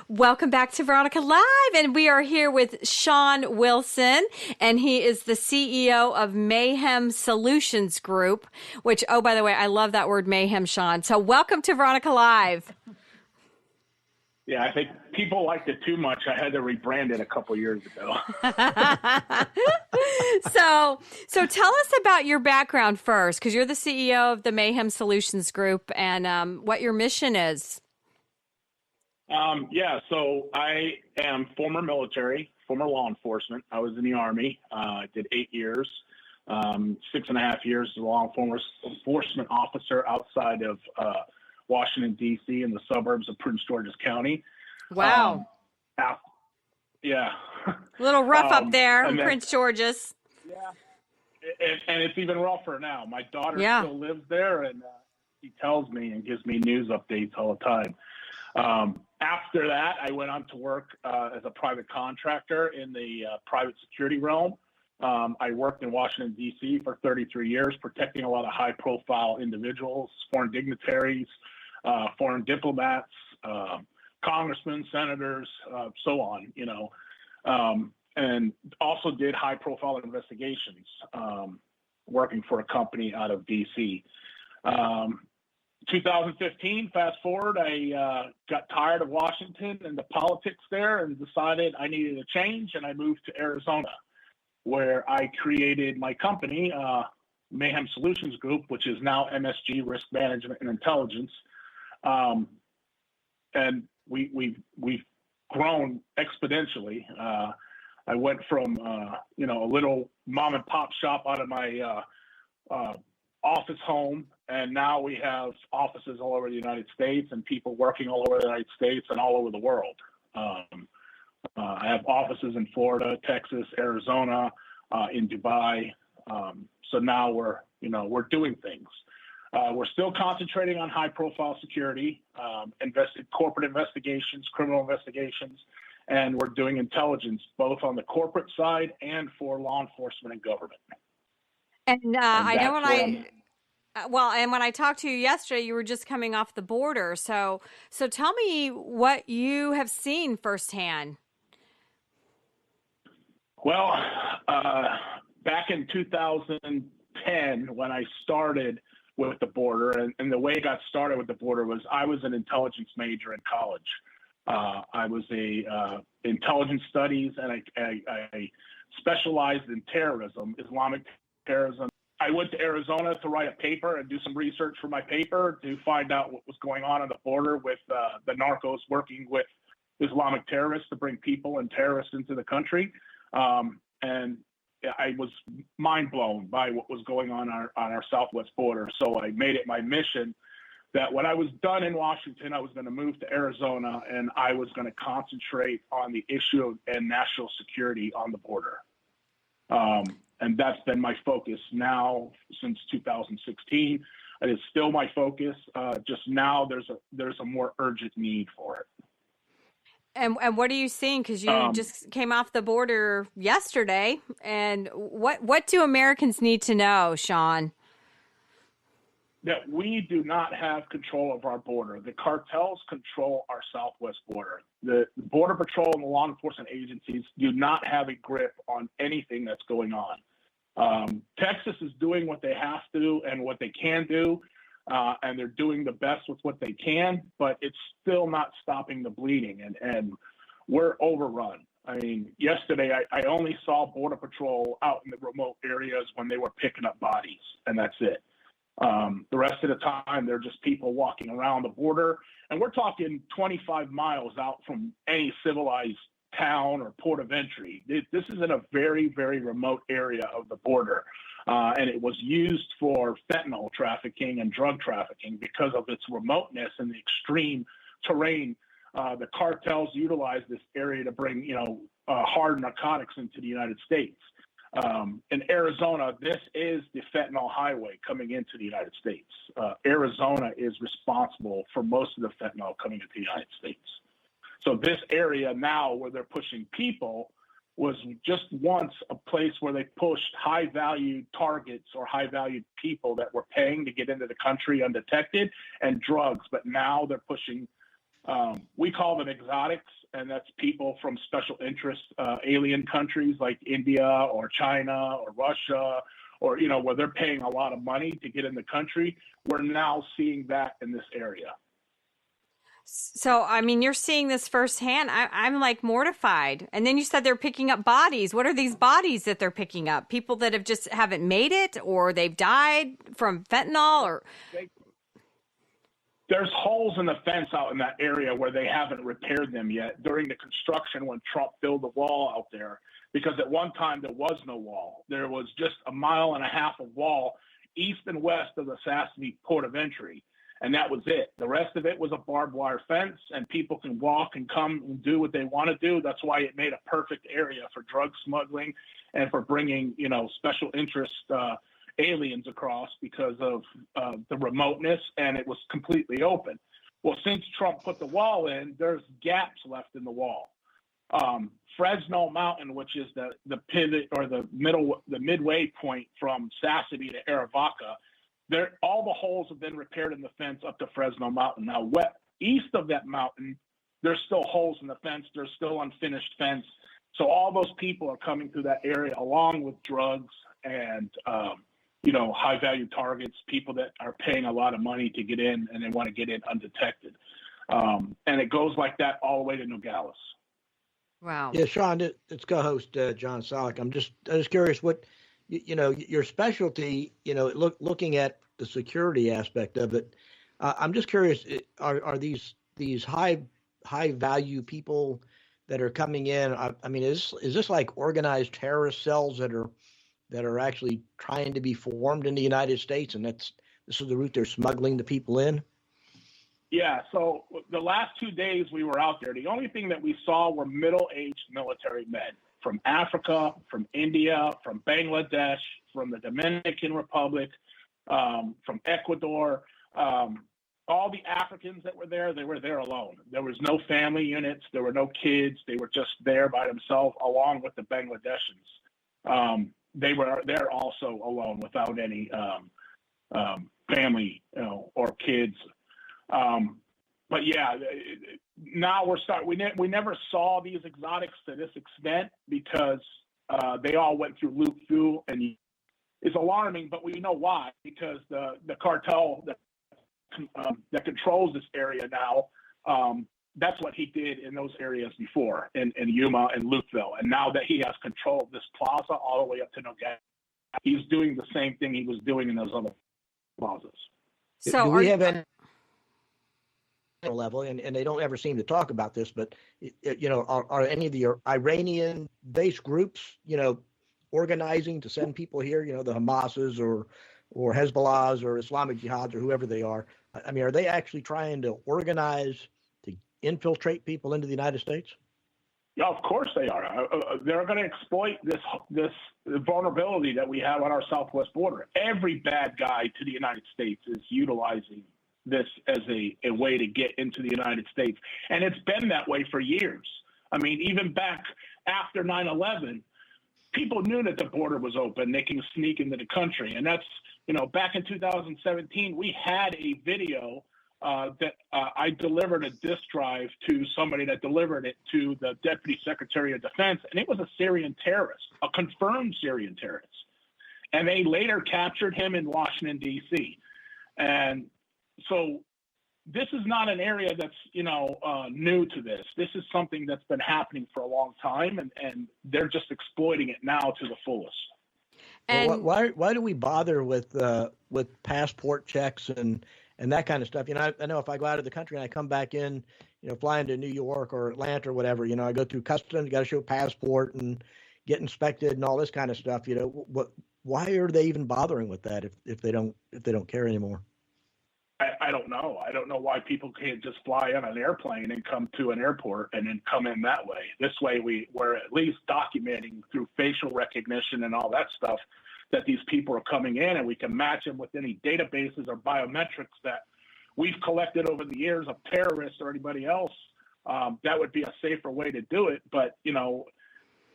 Welcome back to Veronica Live, and we are here with Shawn Wilson, and he is the CEO of Mayhem Solutions Group, which, oh, by the way, I love that word mayhem, Shawn. So welcome to Veronica Live. Yeah, I think people liked it too much. I had to rebrand it a couple years ago. So tell us about your background first, because you're the CEO of the Mayhem Solutions Group, and what your mission is. So I am former military, former law enforcement. I was in the Army. I did 8 years, 6.5 years as a law enforcement officer outside of Washington, D.C. in the suburbs of Prince George's County. Wow. Yeah. A little rough up there in then, Prince George's. Yeah. And it's even rougher now. My daughter still lives there, and she tells me and gives me news updates all the time. After that, I went on to work as a private contractor in the private security realm. I worked in Washington, D.C. for 33 years, protecting a lot of high-profile individuals, foreign dignitaries, foreign diplomats, congressmen, senators, so on, and also did high-profile investigations, working for a company out of D.C. 2015, fast forward, I got tired of Washington and the politics there and decided I needed a change, and I moved to Arizona, where I created my company, Mayhem Solutions Group, which is now MSG, Risk Management and Intelligence. And we've grown exponentially. I went from, a little mom and pop shop out of my office home, and now we have offices all over the United States and people working all over the United States and all over the world. I have offices in Florida, Texas, Arizona, in Dubai. So now we're doing things. We're still concentrating on high-profile security, corporate investigations, criminal investigations, and we're doing intelligence both on the corporate side and for law enforcement and government. And I know when I talked to you yesterday, you were just coming off the border. So tell me what you have seen firsthand. Well, back in 2010, when I started with the border, and the way it got started with the border was I was an intelligence major in college. I was intelligence studies, and I specialized in terrorism, Islamic terrorism. I went to Arizona to write a paper and do some research for my paper to find out what was going on the border with the narcos working with Islamic terrorists to bring people and terrorists into the country. And I was mind blown by what was going on our southwest border. So I made it my mission that when I was done in Washington, I was going to move to Arizona, and I was going to concentrate on the issue of national security on the border. And that's been my focus now since 2016. It is still my focus. Just now there's a more urgent need for it. And what are you seeing? Because you just came off the border yesterday. And what do Americans need to know, Shawn? That we do not have control of our border. The cartels control our southwest border. The Border Patrol and the law enforcement agencies do not have a grip on anything that's going on. Texas is doing what they have to and what they can do, and they're doing the best with what they can, but it's still not stopping the bleeding, and we're overrun. I mean, yesterday I only saw Border Patrol out in the remote areas when they were picking up bodies, and that's it. The rest of the time, they're just people walking around the border, and we're talking 25 miles out from any civilized town or port of entry. This is in a very, very remote area of the border, and it was used for fentanyl trafficking and drug trafficking because of its remoteness and the extreme terrain. The cartels utilize this area to bring, hard narcotics into the United States. In Arizona, this is the fentanyl highway coming into the United States. Arizona is responsible for most of the fentanyl coming into the United States. So this area now where they're pushing people was just once a place where they pushed high-valued targets or high-valued people that were paying to get into the country undetected and drugs. But now they're pushing We call them exotics, and that's people from special interest alien countries like India or China or Russia, or, where they're paying a lot of money to get in the country. We're now seeing that in this area. So, I mean, you're seeing this firsthand. I'm like mortified. And then you said they're picking up bodies. What are these bodies that they're picking up? People that haven't made it, or they've died from fentanyl, or there's holes in the fence out in that area where they haven't repaired them yet during the construction when Trump built the wall out there. Because at one time there was no wall. There was just a mile and a half of wall east and west of the Sassany port of entry. And that was it. The rest of it was a barbed wire fence, and people can walk and come and do what they want to do. That's why it made a perfect area for drug smuggling and for bringing, special interest aliens across because of the remoteness, and it was completely open. Well, since Trump put the wall in, there's gaps left in the wall. Fresno Mountain, which is the pivot or the midway point from Sassany to Arivaca, all the holes have been repaired in the fence up to Fresno Mountain. Now, east of that mountain, there's still holes in the fence. There's still unfinished fence. So all those people are coming through that area along with drugs and, high-value targets, people that are paying a lot of money to get in, and they want to get in undetected. And it goes like that all the way to Nogales. Wow. Yeah, Shawn, it's co-host John Solek. I'm just curious what, your specialty, looking at the security aspect of it. I'm just curious, are these high value people that are coming in? I mean, is this like organized terrorist cells that are actually trying to be formed in the United States, and this is the route they're smuggling the people in? Yeah, so the last 2 days we were out there, the only thing that we saw were middle-aged military men from Africa, from India, from Bangladesh, from the Dominican Republic, from Ecuador. All the Africans that were there, they were there alone. There was no family units. There were no kids. They were just there by themselves, along with the Bangladeshis. They were there also alone without any family, or kids. But yeah, now we never saw these exotics to this extent because they all went through Luke Fu, and it's alarming, but we know why, because the cartel that controls this area now, that's what he did in those areas before, in Yuma and Lukeville. And now that he has control of this plaza all the way up to Nogales, he's doing the same thing he was doing in those other plazas. So do we have any level, and they don't ever seem to talk about this, but are any of the Iranian-based groups, organizing to send people here, the Hamases or Hezbollahs or Islamic Jihads or whoever they are? I mean, are they actually trying to organize to infiltrate people into the United States? Yeah, of course they are. They're going to exploit this vulnerability that we have on our southwest border. Every bad guy to the United States is utilizing this as a way to get into the United States. And it's been that way for years. I mean, even back after 9/11, people knew that the border was open. They can sneak into the country. And that's, back in 2017, we had a video that I delivered a disk drive to somebody that delivered it to the Deputy Secretary of Defense. And it was a Syrian terrorist, a confirmed Syrian terrorist. And they later captured him in Washington, D.C. And so this is not an area that's, new to this. This is something that's been happening for a long time, and they're just exploiting it now to the fullest. And why do we bother with passport checks and that kind of stuff? I know if I go out of the country and I come back in, flying to New York or Atlanta or whatever, I go through customs, got to show passport and get inspected and all this kind of stuff. Why are they even bothering with that if they don't care anymore? I don't know. I don't know why people can't just fly on an airplane and come to an airport and then come in that way. This way we're at least documenting through facial recognition and all that stuff that these people are coming in, and we can match them with any databases or biometrics that we've collected over the years of terrorists or anybody else. That would be a safer way to do it. But,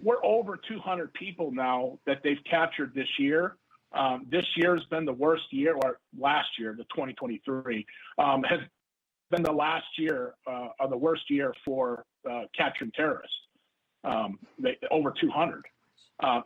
we're over 200 people now that they've captured this year. This year has been the worst year, or last year, the 2023, has been the last year, or the worst year for capturing terrorists. Over 200.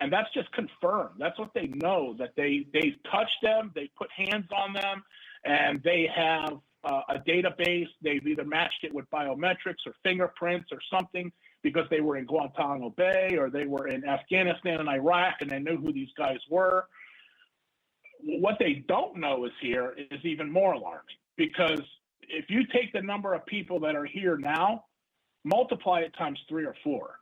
And that's just confirmed. That's what they know, that they've touched them, they put hands on them, and they have a database. They've either matched it with biometrics or fingerprints or something because they were in Guantanamo Bay or they were in Afghanistan and Iraq, and they knew who these guys were. What they don't know is here is even more alarming, because if you take the number of people that are here now, multiply it times 3 or 4.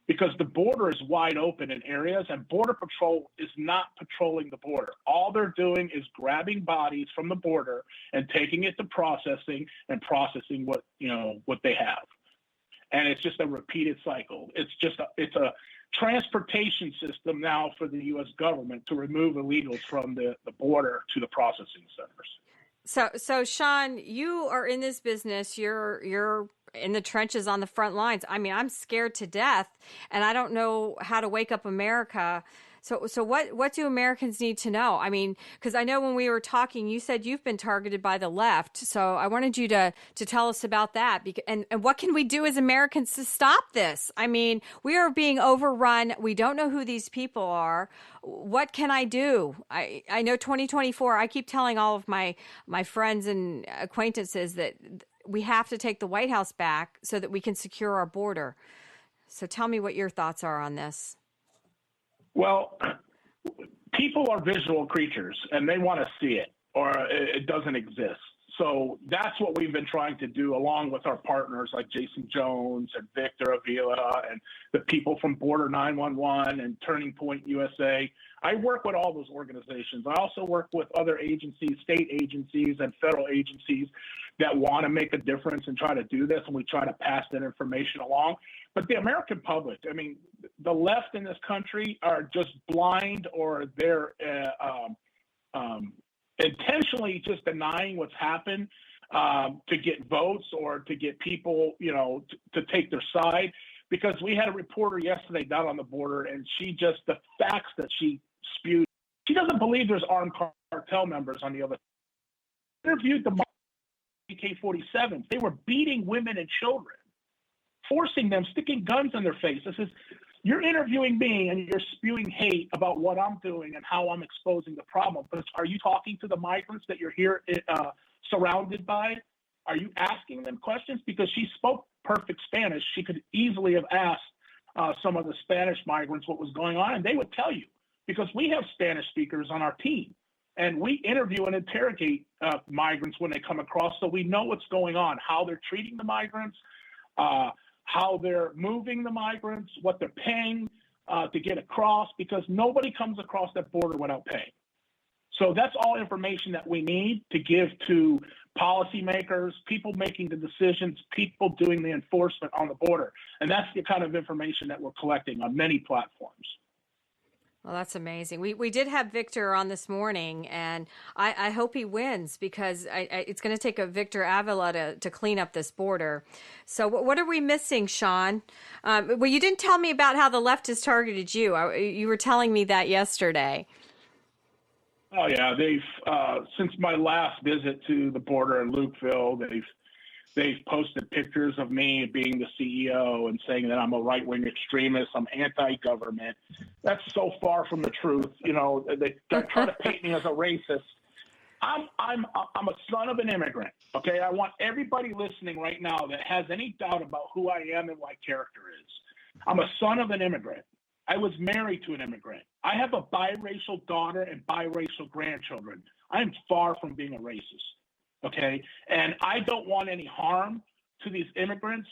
Because the border is wide open in areas, and Border Patrol is not patrolling the border. All they're doing is grabbing bodies from the border and taking it to processing and processing what they have. And it's just a repeated cycle. It's a transportation system now for the U.S. government to remove illegals from the border to the processing centers. So Shawn, you are in this business. You're in the trenches on the front lines. I mean, I'm scared to death, and I don't know how to wake up America. So what do Americans need to know? I mean, because I know when we were talking, you said you've been targeted by the left. So I wanted you to tell us about that. And what can we do as Americans to stop this? I mean, we are being overrun. We don't know who these people are. What can I do? I know 2024, I keep telling all of my friends and acquaintances that we have to take the White House back so that we can secure our border. So tell me what your thoughts are on this. Well, people are visual creatures, and they want to see it, or it doesn't exist. So that's what we've been trying to do, along with our partners like Jason Jones and Victor Avila and the people from Border 911 and Turning Point USA. I work with all those organizations. I also work with other agencies, state agencies and federal agencies that want to make a difference and try to do this, and we try to pass that information along. But the American public, I mean, the left in this country are just blind, or they're intentionally just denying what's happened to get votes or to get people, to take their side. Because we had a reporter yesterday down on the border, and the facts that she spewed, she doesn't believe there's armed cartel members on the other side. Interviewed the AK-47s. They were beating women and children, forcing them, sticking guns in their faces. You're interviewing me and you're spewing hate about what I'm doing and how I'm exposing the problem. But are you talking to the migrants that you're here surrounded by? Are you asking them questions? Because she spoke perfect Spanish. She could easily have asked some of the Spanish migrants what was going on, and they would tell you, because we have Spanish speakers on our team. And we interview and interrogate migrants when they come across, so we know what's going on, how they're treating the migrants, how they're moving the migrants, what they're paying to get across, because nobody comes across that border without paying. So that's all information that we need to give to policymakers, people making the decisions, people doing the enforcement on the border. And that's the kind of information that we're collecting on many platforms. Well, that's amazing. We did have Victor on this morning, and I hope he wins, because it's going to take a Victor Avila to clean up this border. So what are we missing, Shawn? Well, you didn't tell me about how the left has targeted you. You were telling me that yesterday. Oh, yeah. They've since my last visit to the border in Lukeville, they've posted pictures of me being the CEO and saying that I'm a right-wing extremist, I'm anti-government. That's so far from the truth. They try to paint me as a racist. I'm a son of an immigrant. Okay, I want everybody listening right now that has any doubt about who I am and my character is. I'm a son of an immigrant. I was married to an immigrant. I have a biracial daughter and biracial grandchildren. I am far from being a racist. Okay. And I don't want any harm to these immigrants.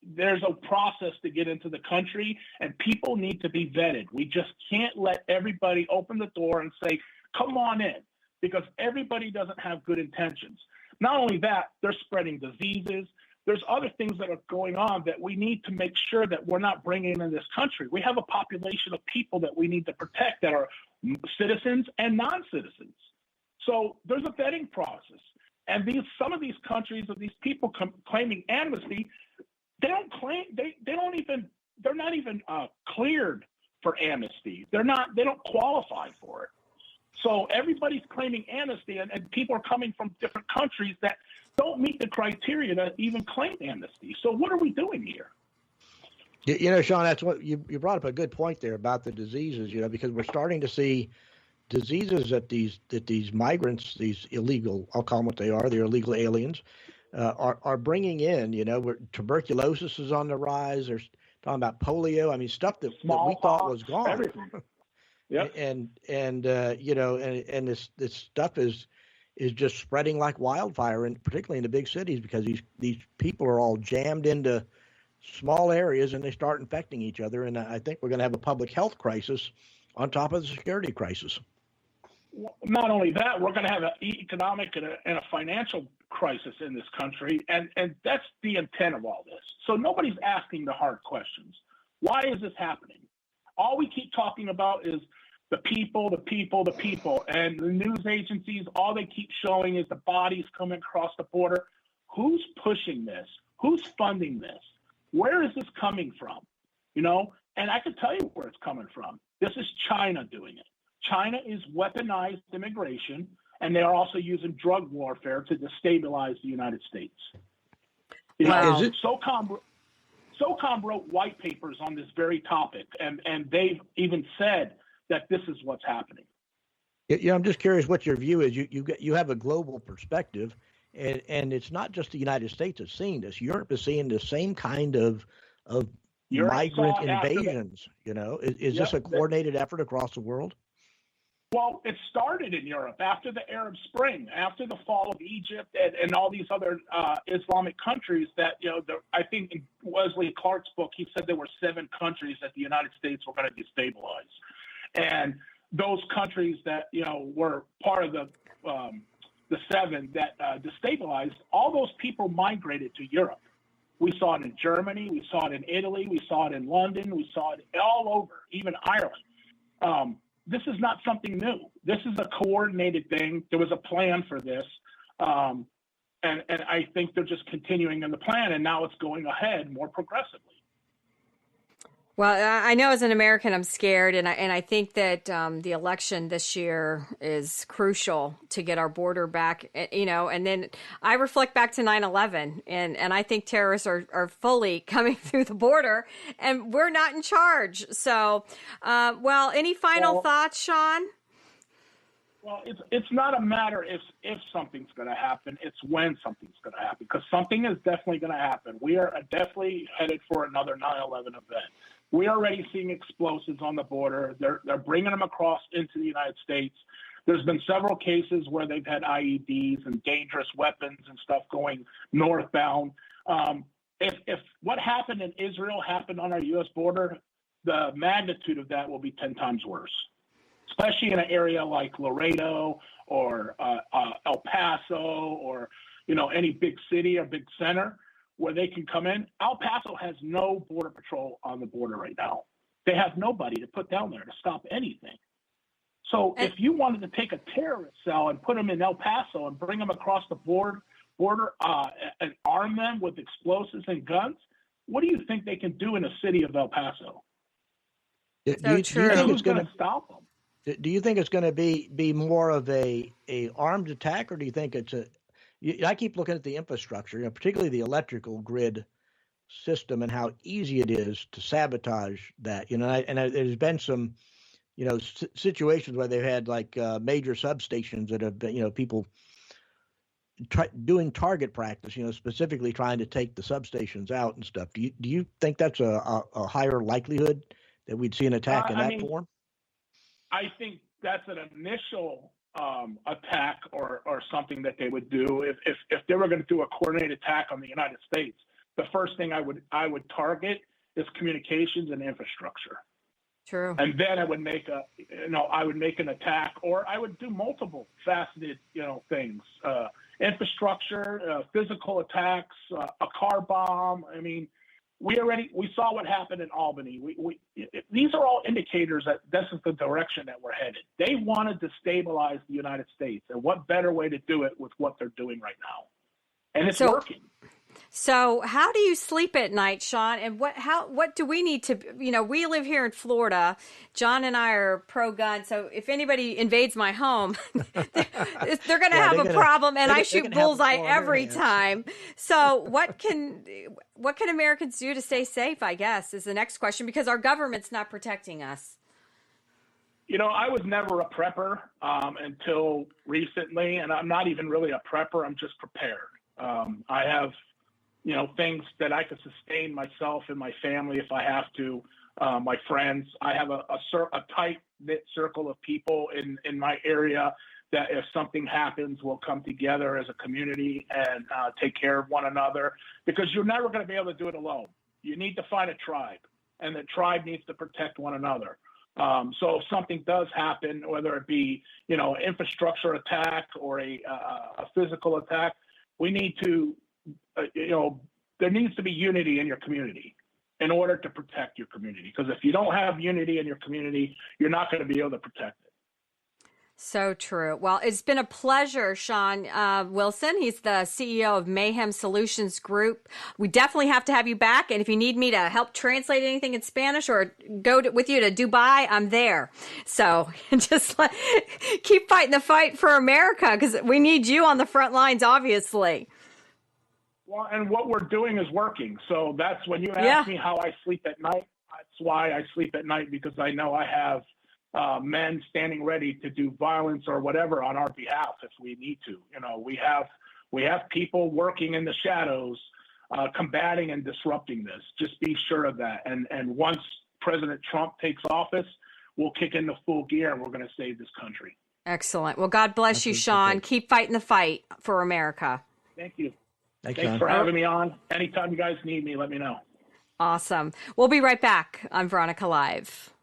There's a process to get into the country, and people need to be vetted. We just can't let everybody open the door and say, come on in, because everybody doesn't have good intentions. Not only that, they're spreading diseases. There's other things that are going on that we need to make sure that we're not bringing in this country. We have a population of people that we need to protect that are citizens and non-citizens. So there's a vetting process. And some of these countries of these people claiming amnesty, they're not even cleared for amnesty. They don't qualify for it. So everybody's claiming amnesty, and people are coming from different countries that don't meet the criteria to even claim amnesty. So what are we doing here? You know, Shawn, that's what you brought up a good point there about the diseases, you know, because we're starting to see diseases that these migrants, these illegal, I'll call them what they are, they're illegal aliens, are bringing in, you know, where tuberculosis is on the rise. They're talking about polio. I mean, stuff that we thought was gone. Everything. Yeah. And you know, and this stuff is just spreading like wildfire, and particularly in the big cities, because these people are all jammed into small areas and they start infecting each other. And I think we're going to have a public health crisis on top of the security crisis. Not only that, we're going to have an economic and a financial crisis in this country, and that's the intent of all this. So nobody's asking the hard questions. Why is this happening? All we keep talking about is the people, and the news agencies, all they keep showing is the bodies coming across the border. Who's pushing this? Who's funding this? Where is this coming from? You know, and I can tell you where it's coming from. This is China doing it. China is weaponized immigration, and they are also using drug warfare to destabilize the United States. You know, SOCOM wrote white papers on this very topic, and they've even said that this is what's happening. Yeah, I'm just curious what your view is. You have a global perspective, and it's not just the United States that's seeing this. Europe is seeing the same kind of migrant invasions. You know, is this a coordinated effort across the world? Well, it started in Europe after the Arab Spring, after the fall of Egypt and all these other Islamic countries that, you know, I think in Wesley Clark's book, he said there were 7 countries that the United States were going to destabilize. And those countries that, you know, were part of the 7 that destabilized, all those people migrated to Europe. We saw it in Germany. We saw it in Italy. We saw it in London. We saw it all over, even Ireland. This is not something new. This is a coordinated thing. There was a plan for this. And I think they're just continuing in the plan, and now it's going ahead more progressively. Well, I know as an American, I'm scared, and I think that the election this year is crucial to get our border back, you know, and then I reflect back to 9/11, and I think terrorists are fully coming through the border, and we're not in charge. So, well, any final thoughts, Shawn? Well, it's not a matter if something's going to happen. It's when something's going to happen, because something is definitely going to happen. We are definitely headed for another 9/11 event. We're already seeing explosives on the border. They're bringing them across into the United States. There's been several cases where they've had IEDs and dangerous weapons and stuff going northbound. If what happened in Israel happened on our U.S. border, the magnitude of that will be 10 times worse, especially in an area like Laredo or El Paso or, you know, any big city or big center where they can come in. El Paso has no border patrol on the border right now. They have nobody to put down there to stop anything. So if you wanted to take a terrorist cell and put them in El Paso and bring them across the border and arm them with explosives and guns, what do you think they can do in a city of El Paso? Do you think who's going to stop them? Do you think it's going to be more of a armed attack, or do you think it's I keep looking at the infrastructure, you know, particularly the electrical grid system, and how easy it is to sabotage that. You know, and there's been some, you know, situations where they've had like major substations that have been, you know, people doing target practice, you know, specifically trying to take the substations out and stuff. Do you think that's a higher likelihood that we'd see an attack in that form? I think that's an initial attack or something that they would do if they were going to do a coordinated attack on the United States. The first thing I would target is communications and infrastructure. True. And then I would make an attack, or I would do multiple faceted, you know, things, infrastructure, physical attacks, a car bomb. I mean, we saw what happened in Albany. These are all indicators that this is the direction that we're headed. They want to destabilize the United States, and what better way to do it with what they're doing right now? And it's working. So how do you sleep at night, Shawn? And what do we need to, we live here in Florida. John and I are pro-gun. So if anybody invades my home, they're going to have a problem, and I shoot bullseye every time. So what can Americans do to stay safe, I guess, is the next question, because our government's not protecting us. I was never a prepper until recently, and I'm not even really a prepper. I'm just prepared. I have things that I could sustain myself and my family if I have to, my friends. I have a tight-knit circle of people in my area that if something happens, we'll come together as a community and take care of one another, because you're never going to be able to do it alone. You need to find a tribe, and the tribe needs to protect one another. So if something does happen, whether it be, infrastructure attack or a physical attack, we need to there needs to be unity in your community in order to protect your community. Because if you don't have unity in your community, you're not going to be able to protect it. So true. Well, it's been a pleasure, Shawn Wilson. He's the CEO of Mayhem Solutions Group. We definitely have to have you back. And if you need me to help translate anything in Spanish or go with you to Dubai, I'm there. So just keep fighting the fight for America, because we need you on the front lines, obviously. Well, and what we're doing is working. So that's when you ask me how I sleep at night. That's why I sleep at night, because I know I have men standing ready to do violence or whatever on our behalf if we need to. We have people working in the shadows, combating and disrupting this. Just be sure of that. And once President Trump takes office, we'll kick into full gear and we're going to save this country. Excellent. Well, God bless you, Shawn. Keep fighting the fight for America. Thank you. Thanks for having me on. Anytime you guys need me, let me know. Awesome. We'll be right back on Veronica Live.